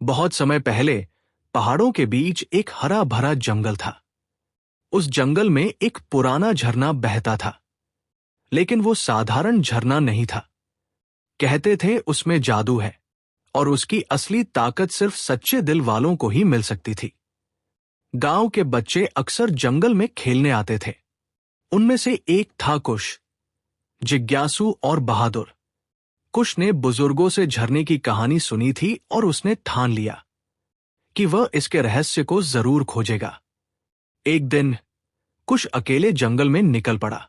बहुत समय पहले पहाड़ों के बीच एक हरा भरा जंगल था। उस जंगल में एक पुराना झरना बहता था, लेकिन वो साधारण झरना नहीं था। कहते थे उसमें जादू है और उसकी असली ताकत सिर्फ सच्चे दिल वालों को ही मिल सकती थी। गांव के बच्चे अक्सर जंगल में खेलने आते थे। उनमें से एक था कुश, जिज्ञासु और बहादुर। कुश ने बुजुर्गों से झरने की कहानी सुनी थी और उसने ठान लिया कि वह इसके रहस्य को जरूर खोजेगा। एक दिन कुश अकेले जंगल में निकल पड़ा।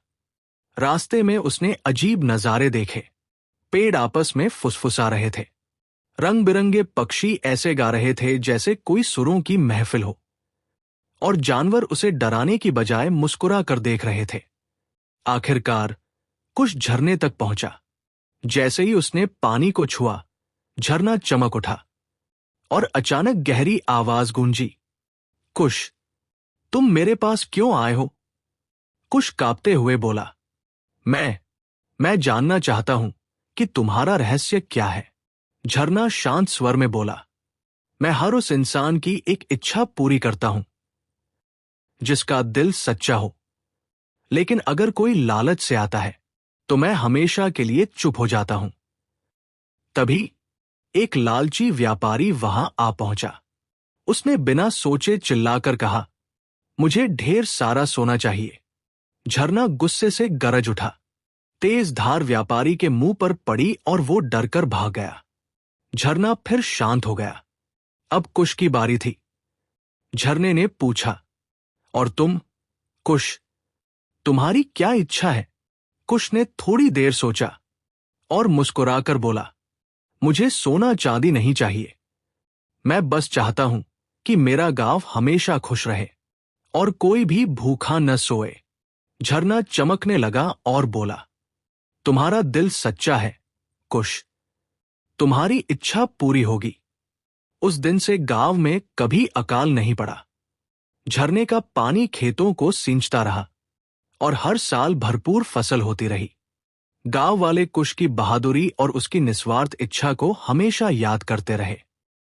रास्ते में उसने अजीब नजारे देखे। पेड़ आपस में फुसफुसा रहे थे। रंग बिरंगे पक्षी ऐसे गा रहे थे जैसे कोई सुरों की महफिल हो, और जानवर उसे डराने की बजाय मुस्कुरा कर देख रहे थे। आखिरकार कुश झरने तक पहुंचा। जैसे ही उसने पानी को छुआ, झरना चमक उठा और अचानक गहरी आवाज गूंजी, कुश, तुम मेरे पास क्यों आए हो? कुश कांपते हुए बोला, मैं जानना चाहता हूं कि तुम्हारा रहस्य क्या है। झरना शांत स्वर में बोला, मैं हर उस इंसान की एक इच्छा पूरी करता हूं जिसका दिल सच्चा हो, लेकिन अगर कोई लालच से आता है तो मैं हमेशा के लिए चुप हो जाता हूं। तभी एक लालची व्यापारी वहां आ पहुंचा। उसने बिना सोचे चिल्लाकर कहा, मुझे ढेर सारा सोना चाहिए। झरना गुस्से से गरज उठा। तेज धार व्यापारी के मुंह पर पड़ी और वो डरकर भाग गया। झरना फिर शांत हो गया। अब कुश की बारी थी। झरने ने पूछा, और तुम, कुश, तुम्हारी क्या इच्छा है? कुश ने थोड़ी देर सोचा और मुस्कुराकर बोला, मुझे सोना चांदी नहीं चाहिए। मैं बस चाहता हूं कि मेरा गांव हमेशा खुश रहे और कोई भी भूखा न सोए। झरना चमकने लगा और बोला, तुम्हारा दिल सच्चा है कुश, तुम्हारी इच्छा पूरी होगी। उस दिन से गांव में कभी अकाल नहीं पड़ा। झरने का पानी खेतों को सींचता रहा और हर साल भरपूर फसल होती रही। गांव वाले कुश की बहादुरी और उसकी निस्वार्थ इच्छा को हमेशा याद करते रहे।